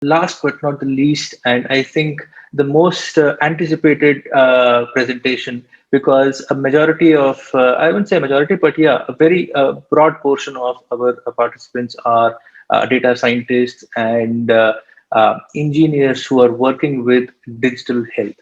last but not the least, and I think the most anticipated presentation, because a majority of, I wouldn't say majority, but yeah, a very broad portion of our participants are data scientists and engineers who are working with digital health.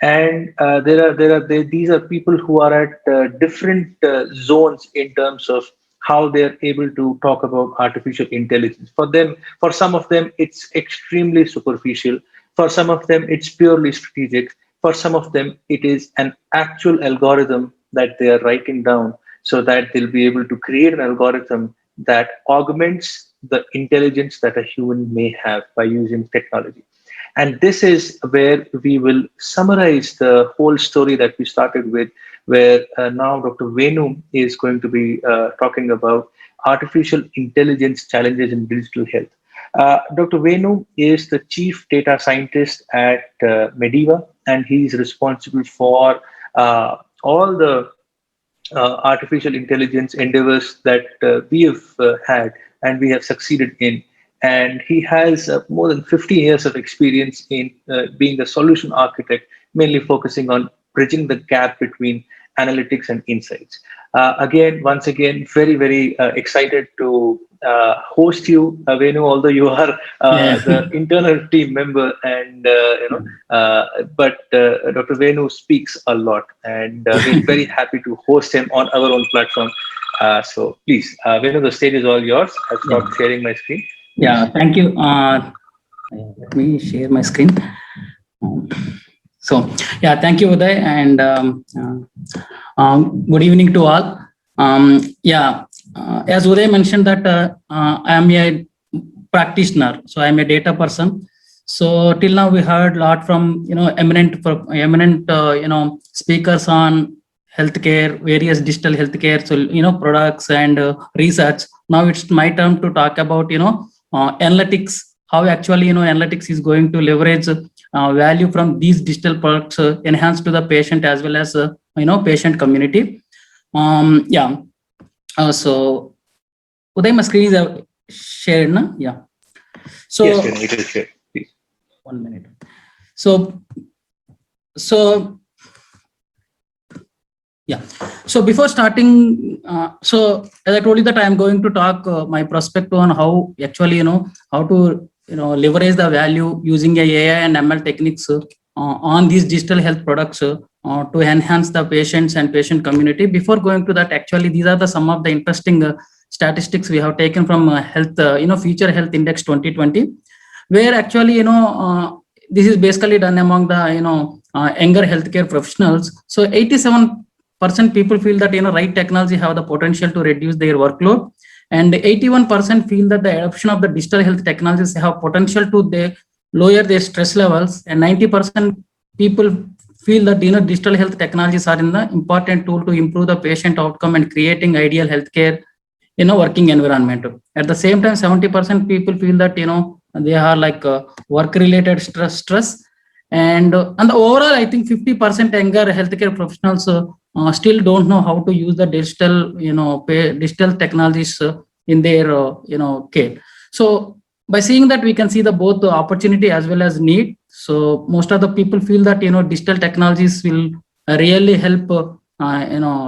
And these are people who are at different zones in terms of how they're able to talk about artificial intelligence. For them, for some of them, it's extremely superficial. For some of them, it's purely strategic. For some of them, it is an actual algorithm that they are writing down so that they'll be able to create an algorithm that augments the intelligence that a human may have by using technology. And this is where we will summarize the whole story that we started with, where now Dr. Venu is going to be talking about artificial intelligence challenges in digital health. Dr. Venu is the chief data scientist at Mediva, and he's responsible for all the artificial intelligence endeavors that we have had and we have succeeded in. And he has more than 15 years of experience in being the solution architect, mainly focusing on bridging the gap between analytics and insights. Once again, very, very excited to host you, Venu, although you are Yeah. the internal team member, and but Dr. Venu speaks a lot, and we're very happy to host him on our own platform. So please, Venu, the stage is all yours. I've Yeah. stopped sharing my screen. Yeah. Thank you. Let me share my screen. Um, So, yeah, thank you, Uday, and good evening to all. As Uday mentioned that I am a practitioner, so I am a data person. So till now we heard a lot from eminent speakers on healthcare, various digital healthcare, so products and research. Now it's my turn to talk about analytics, how actually analytics is going to leverage value from these digital products enhanced to the patient as well as patient community. So Uday, my screen is shared, na? Yeah. So yes, Venu, it is shared. Please. 1 minute. So yeah. So before starting, so as I told you that I am going to talk my perspective on how actually how to leverage the value using AI and ML techniques on these digital health products to enhance the patients and patient community. Before going to that, actually these are the some of the interesting statistics we have taken from health Future Health Index 2020, where actually this is basically done among the younger healthcare professionals. So 87% people feel that right technology have the potential to reduce their workload, and 81% feel that the adoption of the digital health technologies have potential to lower their stress levels, and 90% people feel that digital health technologies are in the important tool to improve the patient outcome and creating ideal healthcare working environment. At the same time, 70% people feel that they are like work related stress, and the overall I think 50% younger healthcare professionals still don't know how to use the digital technologies in their care. So by seeing that, we can see the both the opportunity as well as need. So most of the people feel that digital technologies will really help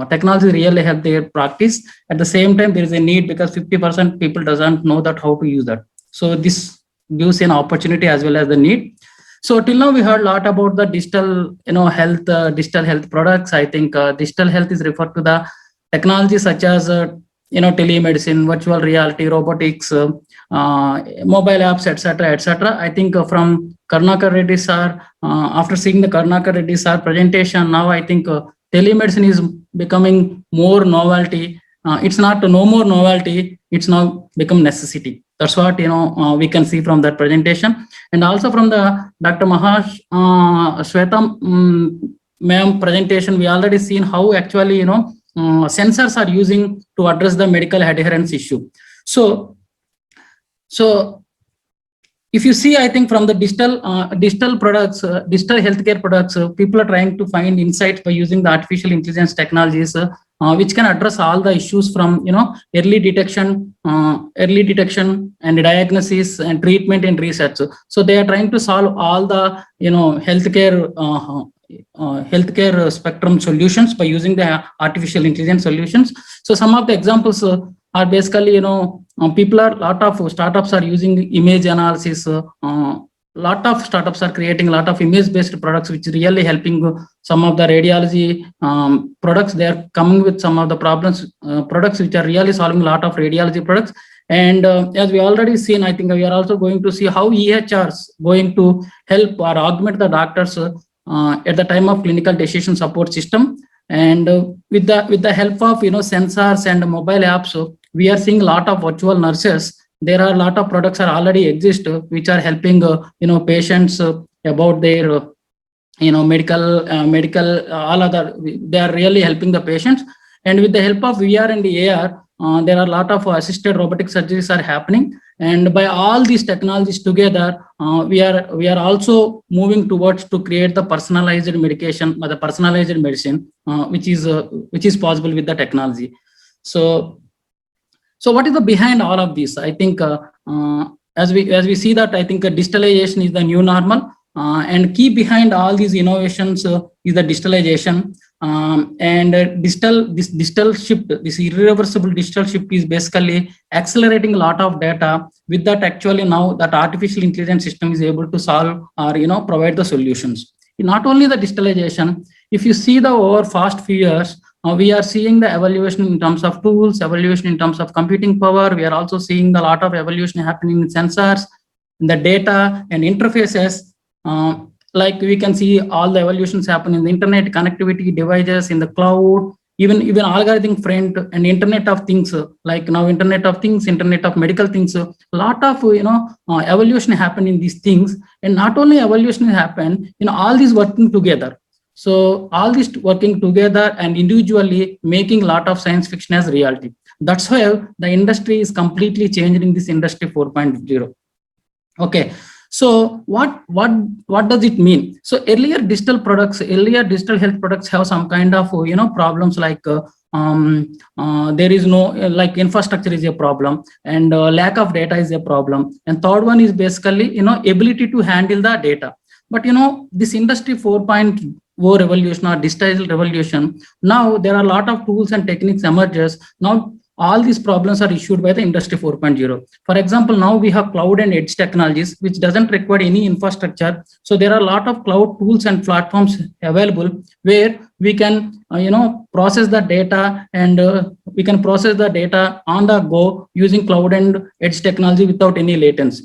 technology really help their practice. At the same time, there is a need because 50% people doesn't know that how to use that. So this gives an opportunity as well as the need. So till now we heard a lot about the digital digital health products. I think digital health is referred to the technology such as telemedicine, virtual reality, robotics, mobile apps, etc., etc. I think from Karnakar Reddy sir, after seeing the Karnakar Reddy sir presentation, now I think telemedicine is becoming more novelty. It's not no more novelty. It's now become necessity. That's what we can see from that presentation, and also from the Dr. Mahash Shweta ma'am presentation. We already seen how actually sensors are using to address the medical adherence issue. So if you see, I think from the digital products, digital healthcare products, people are trying to find insights by using the artificial intelligence technologies, which can address all the issues from early detection and diagnosis and treatment and research. So they are trying to solve all the healthcare spectrum solutions by using the artificial intelligence solutions. So some of the examples are basically, lot of startups are using image analysis. Lot of startups are creating a lot of image-based products, which is really helping some of the radiology products. They are coming with some of the products which are really solving a lot of radiology products. And as we already seen, I think we are also going to see how EHRs going to help or augment the doctors at the time of clinical decision support system. And with the help of sensors and mobile apps, we are seeing a lot of virtual nurses. There are a lot of products are already exist which are helping patients about their medical all other. They are really helping the patients. And with the help of VR and AR, there are a lot of assisted robotic surgeries are happening. And by all these technologies together, we are also moving towards to create the personalized medication or the personalized medicine, which is possible with the technology. So what is the behind all of this? I think as we see that, I think digitalization is the new normal, and key behind all these innovations is the digitalization. And this digital shift, this irreversible digital shift is basically accelerating a lot of data. With that, actually now that artificial intelligence system is able to solve or provide the solutions. Not only the digitalization, if you see the over past few years, we are seeing the evolution in terms of tools, evolution in terms of computing power. We are also seeing a lot of evolution happening in sensors, in the data and interfaces. Like we can see all the evolutions happen in the internet, connectivity devices, in the cloud, even algorithm front and Internet of Things, like now Internet of Things, Internet of Medical Things. A lot of evolution happen in these things, and not only evolution happen, all these working together. So all this working together and individually making a lot of science fiction as reality. That's why the industry is completely changing this industry 4.0. Okay. So what does it mean? So earlier digital health products have some kind of problems like there is no like infrastructure is a problem, and lack of data is a problem, and third one is basically ability to handle the data. But this industry 4.0 revolution or digital revolution, now there are a lot of tools and techniques emerges. Now all these problems are issued by the industry 4.0. For example, now we have cloud and edge technologies, which doesn't require any infrastructure. So there are a lot of cloud tools and platforms available where we can process the data, and we can process the data on the go using cloud and edge technology without any latency.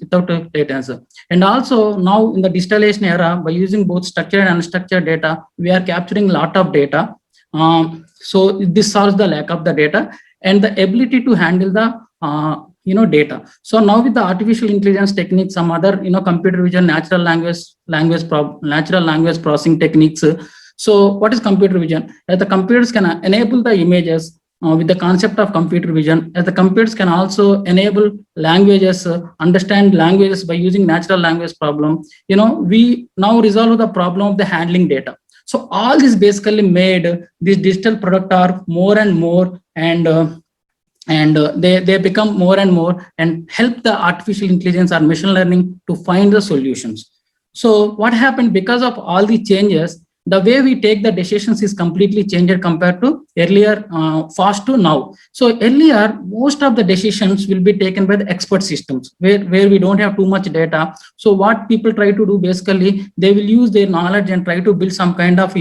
And also now in the digitalization era, by using both structured and unstructured data, we are capturing a lot of data. So this solves the lack of the data and the ability to handle the data. So now with the artificial intelligence techniques, some other computer vision, natural language processing techniques. So what is computer vision? As the computers can enable the images with the concept of computer vision, as the computers can also enable languages, understand languages by using natural language problem. We now resolve the problem of the handling data. So all this basically made this digital product are more and more, and they become more and more and help the artificial intelligence or machine learning to find the solutions. So what happened because of all the changes? The way we take the decisions is completely changed compared to earlier, fast to now. So earlier, most of the decisions will be taken by the expert systems where we don't have too much data. So what people try to do, basically, they will use their knowledge and try to build some kind of,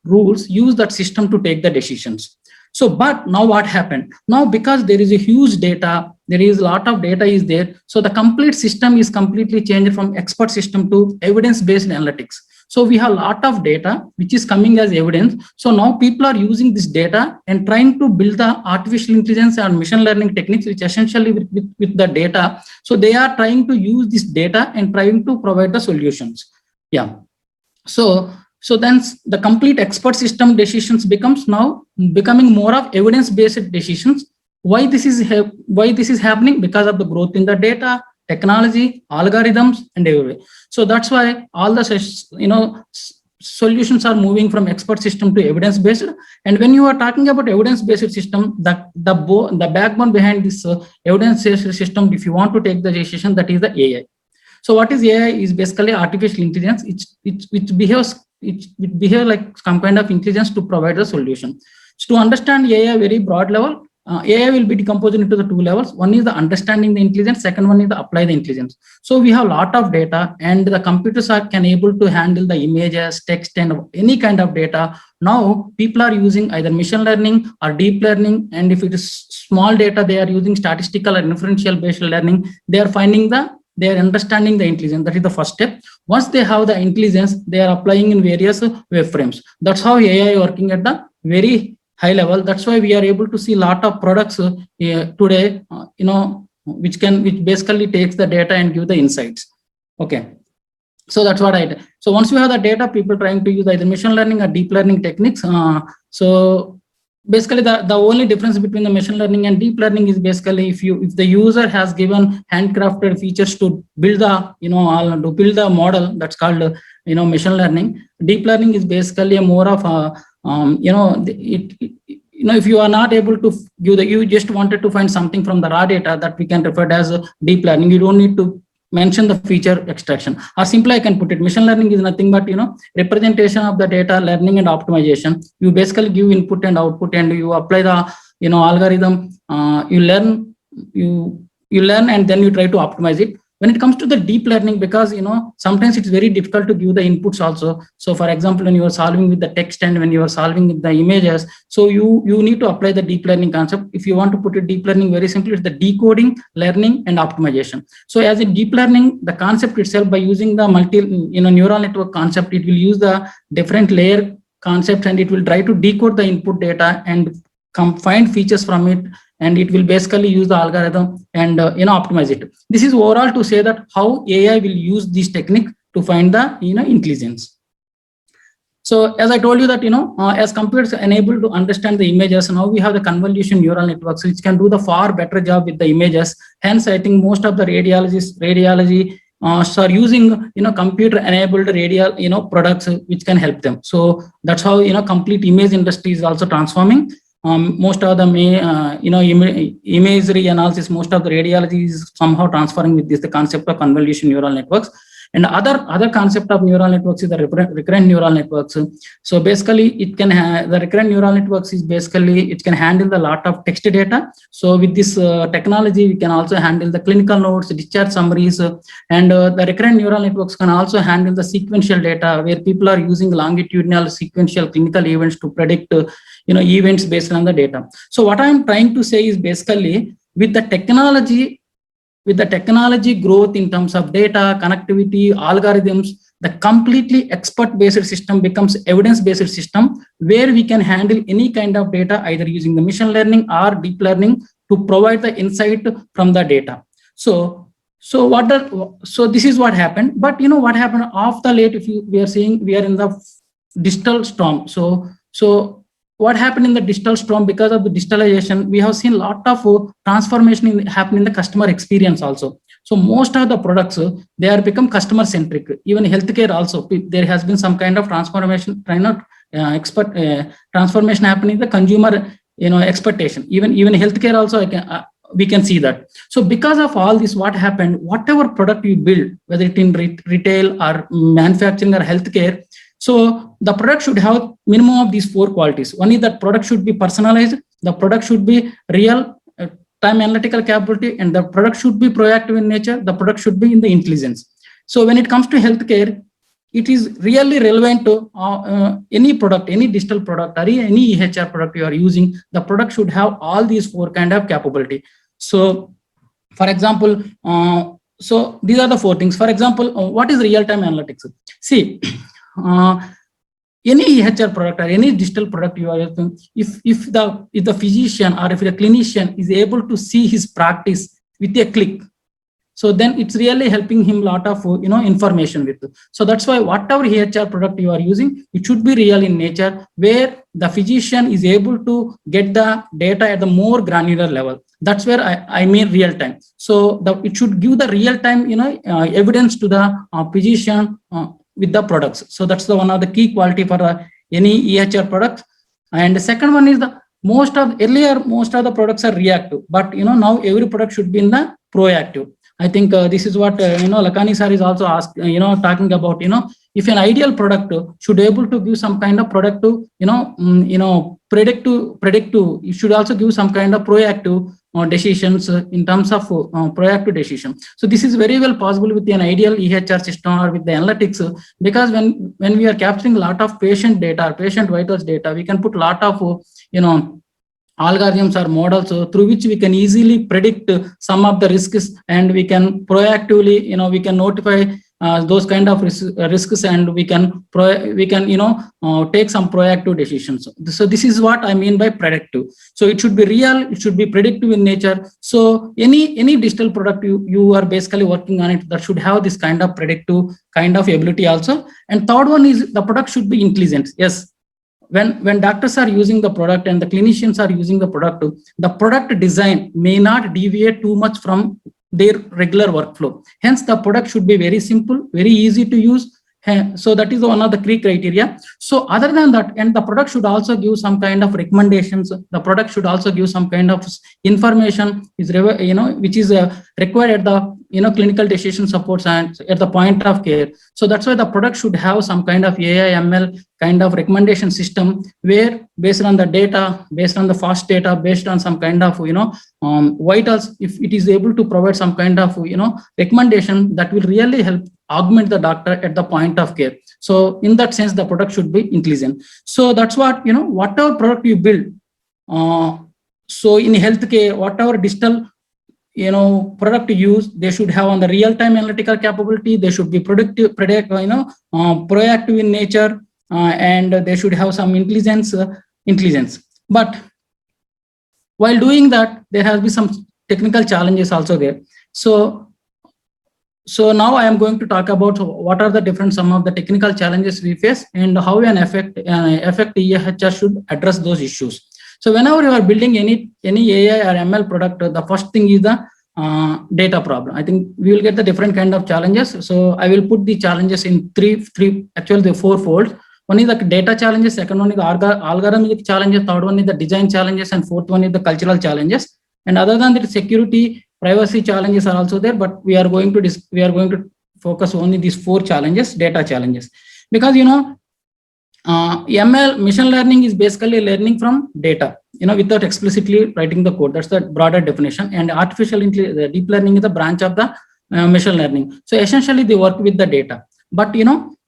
rules, use that system to take the decisions. So, but now what happened? Now, because there is a huge data, there is a lot of data is there. So the complete system is completely changed from expert system to evidence-based analytics. So we have a lot of data which is coming as evidence. So now people are using this data and trying to build the artificial intelligence and machine learning techniques, which essentially with the data. So they are trying to use this data and trying to provide the solutions. Yeah. So then the complete expert system decisions becomes now becoming more of evidence-based decisions. Why this is happening? Because of the growth in the data, technology, algorithms, and everywhere. So that's why all the solutions are moving from expert system to evidence based. And when you are talking about evidence based system, the backbone behind this evidence based system, if you want to take the decision, that is the AI. So what is AI? Is basically artificial intelligence. It behaves like some kind of intelligence to provide the solution. So to understand AI very broad level, AI will be decomposed into the two levels. One is the understanding the intelligence. Second one is the apply the intelligence. So we have a lot of data, and the computers can able to handle the images, text, and any kind of data. Now people are using either machine learning or deep learning, and if it is small data, they are using statistical or inferential based learning. They are understanding the intelligence. That is the first step. Once they have the intelligence, they are applying in various wave frames. That's how AI working at the very high level. That's why we are able to see a lot of products today, which basically takes the data and give the insights. Okay. So that's what I did. So once you have the data, people trying to use either machine learning or deep learning techniques. So basically the only difference between the machine learning and deep learning is basically if the user has given handcrafted features to build the model, that's called machine learning. Deep learning is basically a more of a if you are not able to you just wanted to find something from the raw data, that we can refer as deep learning. You don't need to mention the feature extraction, or simply I can put it, machine learning is nothing but representation of the data, learning and optimization. You basically give input and output, and you apply the algorithm. You learn and then you try to optimize it. When it comes to the deep learning, because sometimes it's very difficult to give the inputs also. So for example, when you are solving with the text and when you are solving with the images, so you need to apply the deep learning concept. If you want to put it deep learning very simply, it's the decoding, learning and optimization. So as in deep learning, the concept itself, by using the neural network concept, it will use the different layer concepts, and it will try to decode the input data and find features from it, and it will basically use the algorithm and optimize it. This is overall to say that how AI will use this technique to find the intelligence. So as I told you that as computers enable to understand the images, now we have the convolution neural networks which can do the far better job with the images. Hence, I think most of the radiology are using computer enabled radial products which can help them. So that's how complete image industry is also transforming. Most of the imagery analysis, most of the radiology is somehow transferring with the concept of convolution neural networks. And other concept of neural networks is the recurrent neural networks. So basically, the recurrent neural networks is basically it can handle a lot of text data. So with this technology, we can also handle the clinical notes, discharge summaries, and the recurrent neural networks can also handle the sequential data, where people are using longitudinal sequential clinical events to predict events based on the data. So what I'm trying to say is basically with the technology growth in terms of data, connectivity, algorithms, the completely expert-based system becomes evidence-based system where we can handle any kind of data either using the machine learning or deep learning to provide the insight from the data. So this is what happened. But what happened off the late, we are seeing we are in the digital storm. So what happened in the digital storm? Because of the digitalization, we have seen a lot of transformation happen in the customer experience also. So most of the products, they are become customer centric. Even healthcare also, there has been some kind of transformation, transformation happening in the consumer expectation. Even healthcare also, we can see that. So because of all this, what happened, whatever product you build, whether it in retail or manufacturing or healthcare, so the product should have minimum of these 4 qualities. One is that product should be personalized, the product should be real time analytical capability, and the product should be proactive in nature, the product should be in the intelligence. So when it comes to healthcare, it is really relevant to any product, any digital product or any EHR product you are using, the product should have all these 4 kind of capability. So for example, so these are the 4 things. For example, what is real-time analytics? See, any EHR product or any digital product you are using, if the physician or if the clinician is able to see his practice with a click, So then it's really helping him a lot of information with. So that's why whatever EHR product you are using, it should be real in nature, where the physician is able to get the data at the more granular level. That's where I mean real time. So it should give the real time evidence to the physician with the products. So that's the one of the key quality for any EHR product. And the second one is most of the products are reactive, but now every product should be in the proactive. I think this is what Lakhani sir is also talking about. If an ideal product should able to give some kind of productive, predictive, it should also give some kind of proactive decisions in terms of proactive decision. So this is very well possible with an ideal EHR system or with the analytics, because when we are capturing a lot of patient data, patient vitals data, we can put a lot of algorithms or models through which we can easily predict some of the risks, and we can proactively we can notify those kind of risks, and we can take some proactive decisions. So this is what I mean by predictive. So it should be real, it should be predictive in nature. So any digital product you are basically working on it, that should have this kind of predictive kind of ability also. And third one is the product should be intelligent. Yes, when doctors are using the product and the clinicians are using the product design may not deviate too much from their regular workflow. Hence, the product should be very simple, very easy to use. So that is one of the key criteria. So other than that, and the product should also give some kind of recommendations. The product should also give some kind of information which is required at the clinical decision supports and at the point of care. So that's why the product should have some kind of AI ML kind of recommendation system, where based on the data, based on the fast data, based on some kind of vitals, if it is able to provide some kind of recommendation, that will really help augment the doctor at the point of care. So in that sense, the product should be intelligent. So that's what whatever product you build. So in healthcare, whatever digital product to use, they should have on the real-time analytical capability. They should be proactive in nature, and they should have some intelligence. But while doing that, there has been some technical challenges also there. So now I am going to talk about what are the some of the technical challenges we face, and how an effect EHR should address those issues. So whenever you are building any AI or ML product, the first thing is the data problem. I think we will get the different kind of challenges. So I will put the challenges in actually the 4 folds. One is the data challenges, second one is the algorithmic challenges, third one is the design challenges, and fourth one is the cultural challenges. And other than that, security, privacy challenges are also there, but we are going to focus only these 4 challenges, data challenges, because ML, machine learning, is basically learning from data, without explicitly writing the code. That's the broader definition. And artificial intelligence, deep learning, is a branch of the machine learning. So essentially, they work with the data. But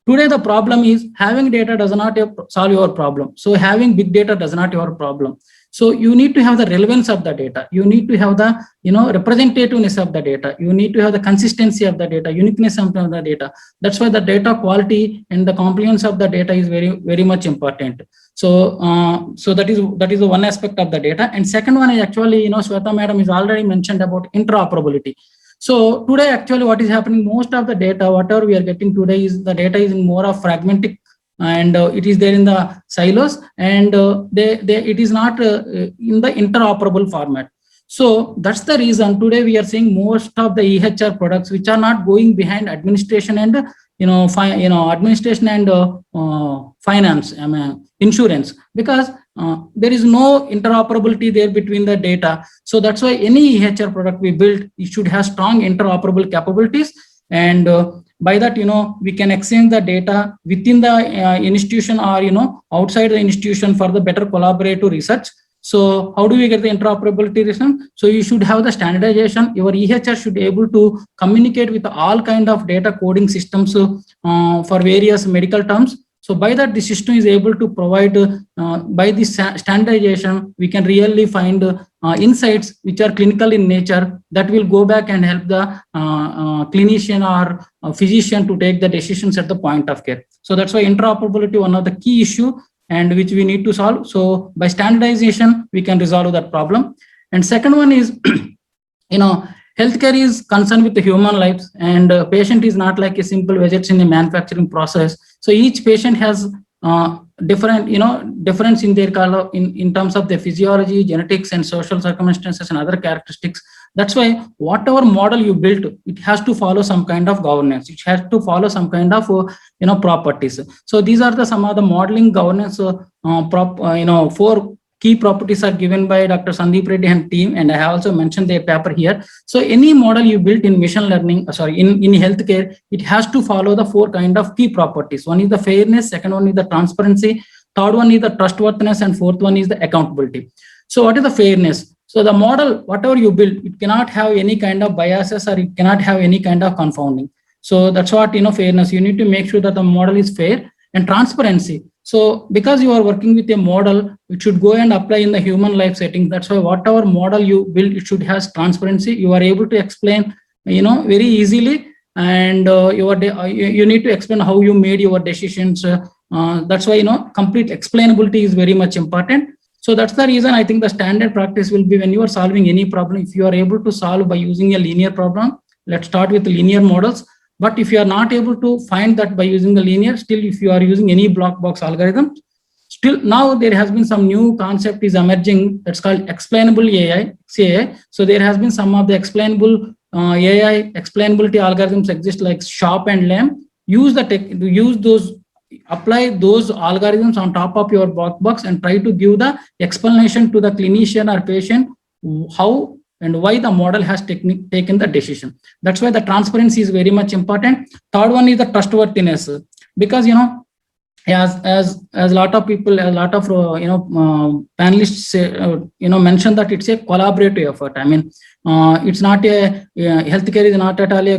today the problem is having data does not solve your problem. So having big data does not your problem. So you need to have the relevance of the data. You need to have the representativeness of the data. You need to have the consistency of the data, uniqueness of the data. That's why the data quality and the compliance of the data is very, very much important. So that is the one aspect of the data. And second one is actually, Sweta madam is already mentioned about interoperability. So today, actually, what is happening, most of the data, whatever we are getting today, is the data is in more of fragmented, and it is there in the silos, and it is not in the interoperable format. So that's the reason today we are seeing most of the EHR products which are not going behind administration and administration and finance, insurance, because there is no interoperability there between the data. So that's why any EHR product we build, it should have strong interoperable capabilities, and by that we can exchange the data within the institution or outside the institution for the better collaborative research. So how do we get the interoperability reason? So you should have the standardization. Your EHR should be able to communicate with all kind of data coding systems for various medical terms. So by that, the system is able to provide, by this standardization, we can really find insights which are clinical in nature, that will go back and help the clinician or physician to take the decisions at the point of care. So that's why interoperability, one of the key issue, and which we need to solve. So by standardization, we can resolve that problem. And second one is, healthcare is concerned with the human lives, and patient is not like a simple widgets in a manufacturing process. So each patient has different, difference in their color in terms of the physiology, genetics, and social circumstances and other characteristics. That's why whatever model you built, it has to follow some kind of governance. It has to follow some kind of properties. So these are the some of the modeling governance four key properties are given by Dr. Sandeep Reddy and team, and I have also mentioned their paper here. So any model you built in machine learning, in healthcare, it has to follow the four kind of key properties. One is the fairness, second one is the transparency, third one is the trustworthiness, and fourth one is the accountability. So what is the fairness? So the model, whatever you build, it cannot have any kind of biases, or it cannot have any kind of confounding. So that's what, fairness. You need to make sure that the model is fair. And transparency. So because you are working with a model, it should go and apply in the human life setting. That's why whatever model you build, it should have transparency. You are able to explain, very easily, and you need to explain how you made your decisions. That's why, complete explainability is very much important. So that's the reason I think the standard practice will be when you are solving any problem, if you are able to solve by using a linear problem, let's start with linear models. But if you are not able to find that by using the linear, still if you are using any block box algorithm, still now there has been some new concept is emerging that's called explainable AI, XAI. So there has been some of the explainable AI explainability algorithms exist like SHARP and LAM. Apply those algorithms on top of your block box and try to give the explanation to the clinician or patient how and why the model has taken the decision. That's why the transparency is very much important. Third one is the trustworthiness, because as a lot of people, a lot of panelists say, mention that it's a collaborative effort. I mean, it's not healthcare is not at all a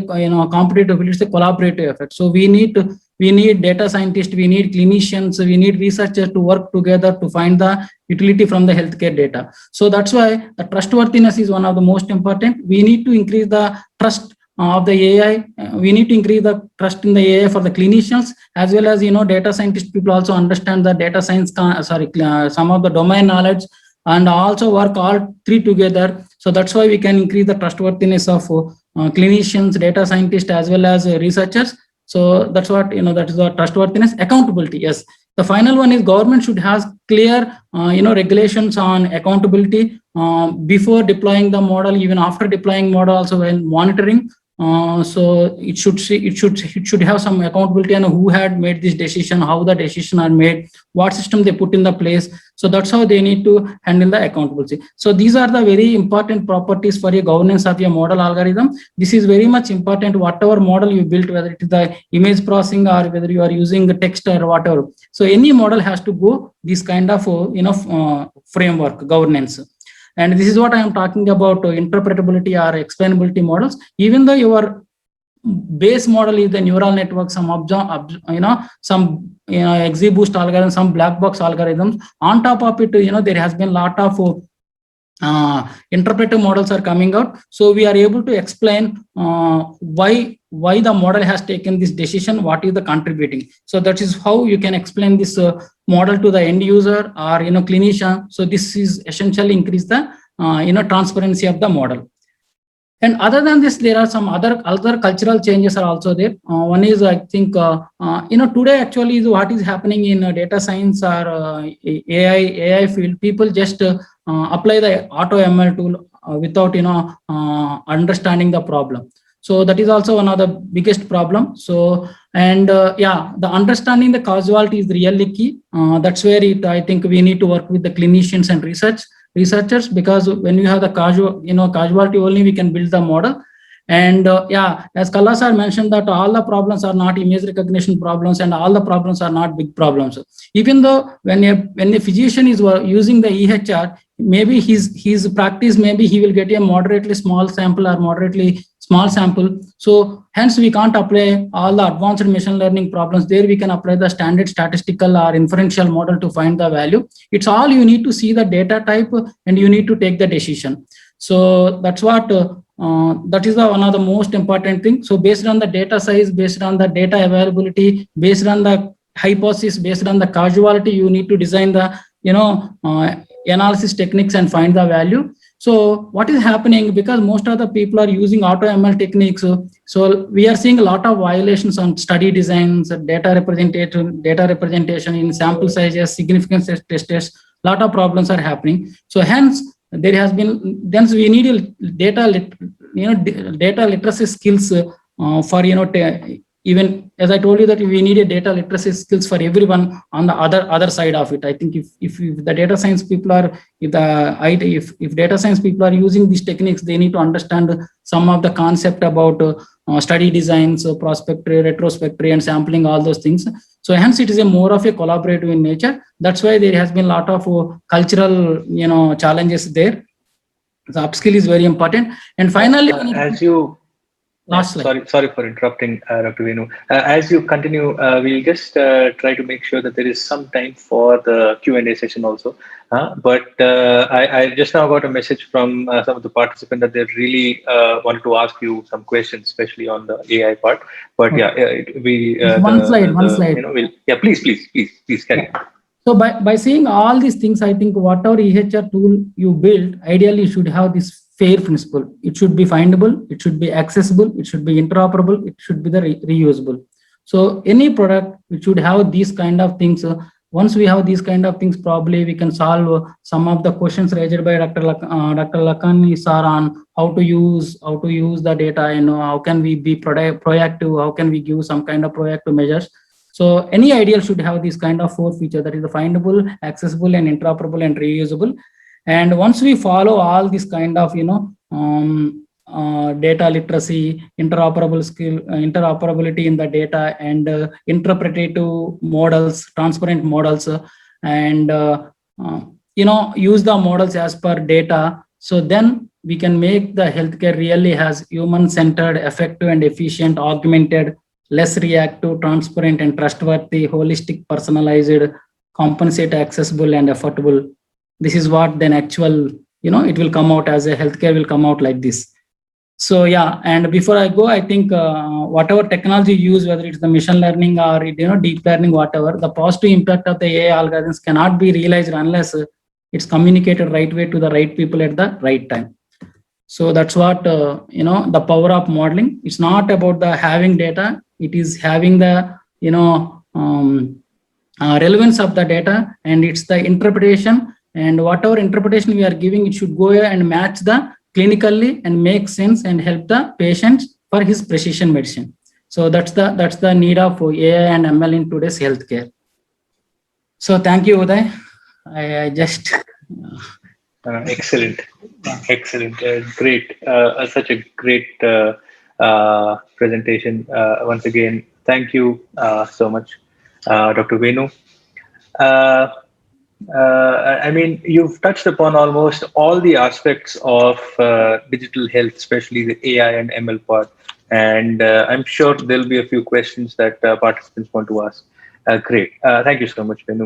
competitive, it's a collaborative effort. So we need data scientists, we need clinicians, we need researchers to work together to find the utility from the healthcare data. So that's why the trustworthiness is one of the most important. We need to increase the trust of the AI. We need to increase the trust in the AI for the clinicians, as well as data scientist people also understand the data science, some of the domain knowledge, and also work all three together. So that's why we can increase the trustworthiness of clinicians, data scientists, as well as researchers. So that's what, that is the trustworthiness. Accountability, yes. The final one is government should have clear, regulations on accountability before deploying the model, even after deploying model, also when monitoring. So it should have some accountability on who had made this decision, how the decision are made, what system they put in the place. So that's how they need to handle the accountability. So these are the very important properties for a governance of your model algorithm. This is very much important. Whatever model you built, whether it is the image processing or whether you are using the text or whatever. So any model has to go this kind of framework governance. And this is what I am talking about, interpretability or explainability models. Even though your base model is the neural network, some XGBoost algorithm, some black box algorithms. On top of it, there has been a lot of interpretive models are coming out. So we are able to explain why the model has taken this decision, what is the contributing. So that is how you can explain this model to the end user or clinician. So this is essentially increase the transparency of the model. And other than this, there are some other cultural changes are also there. One is, I think, today actually is what is happening in data science or AI field. People just apply the AutoML tool without, understanding the problem. So that is also one of the biggest problem. So, and the understanding the causality is really key. That's where I think we need to work with the clinicians and researchers, because when you have the causality only, we can build the model. And as Kalla sir mentioned that all the problems are not image recognition problems and all the problems are not big problems. Even though when a physician is using the EHR, maybe his practice, maybe he will get a moderately small sample or moderately small sample. So hence we can't apply all the advanced machine learning problems. There we can apply the standard statistical or inferential model to find the value. It's all you need to see the data type and you need to take the decision. So that's what that is one of the most important things. So based on the data size, based on the data availability, based on the hypothesis, based on the causality, you need to design the analysis techniques and find the value. So what is happening, because most of the people are using auto ML techniques, so we are seeing a lot of violations on study designs, data representation in sample sizes, significance tests. Lot of problems are happening. So hence there has been, then we need a data literacy skills for even as I told you that we need a data literacy skills for everyone on the other side of it. I think if the data science people are, if data science people are using these techniques, they need to understand some of the concept about study designs, prospectory, retrospectory, and sampling, all those things. So hence it is a more of a collaborative in nature. That's why there has been a lot of cultural challenges there. So upskill is very important. And finally, as you last slide. sorry for interrupting, Dr. Venu. As you continue, we'll just try to make sure that there is some time for the Q&A session also. But I just now got a message from some of the participants that they really wanted to ask you some questions, especially on the AI part. But Okay. one slide. Please carry on. So by seeing all these things, I think whatever EHR tool you build, ideally you should have this FAIR principle. It should be findable, it should be accessible, it should be interoperable, it should be the reusable. So any product which should have these kind of things. Once we have these kind of things, probably we can solve some of the questions raised by Dr. Lakhani sir on how to use the data, how can we be proactive, how can we give some kind of proactive measures. So any ideal should have this kind of 4 features, that is the findable, accessible, and interoperable and reusable. And once we follow all this kind of data literacy, interoperability in the data, and interpretative models, transparent models, and use the models as per data. So then we can make the healthcare really has human-centered, effective, and efficient, augmented, less reactive, transparent, and trustworthy, holistic, personalized, compensate, accessible, and affordable. This is what then actual, it will come out as a healthcare will come out like this. So yeah, and before I go, I think whatever technology you use, whether it's the machine learning or deep learning, whatever, the positive impact of the AI algorithms cannot be realized unless it's communicated right way to the right people at the right time. So that's what the power of modeling. It's not about the having data; it is having the relevance of the data, and it's the interpretation. And whatever interpretation we are giving, it should go and match the clinically and make sense and help the patient for his precision medicine. So that's the need of AI and ML in today's healthcare. So thank you, Uday. I just. Excellent. Great. Such a great presentation. Once again, thank you so much, Dr. Venu. I mean, you've touched upon almost all the aspects of digital health, especially the AI and ML part. And I'm sure there'll be a few questions that participants want to ask. Great. Thank you so much, Venu.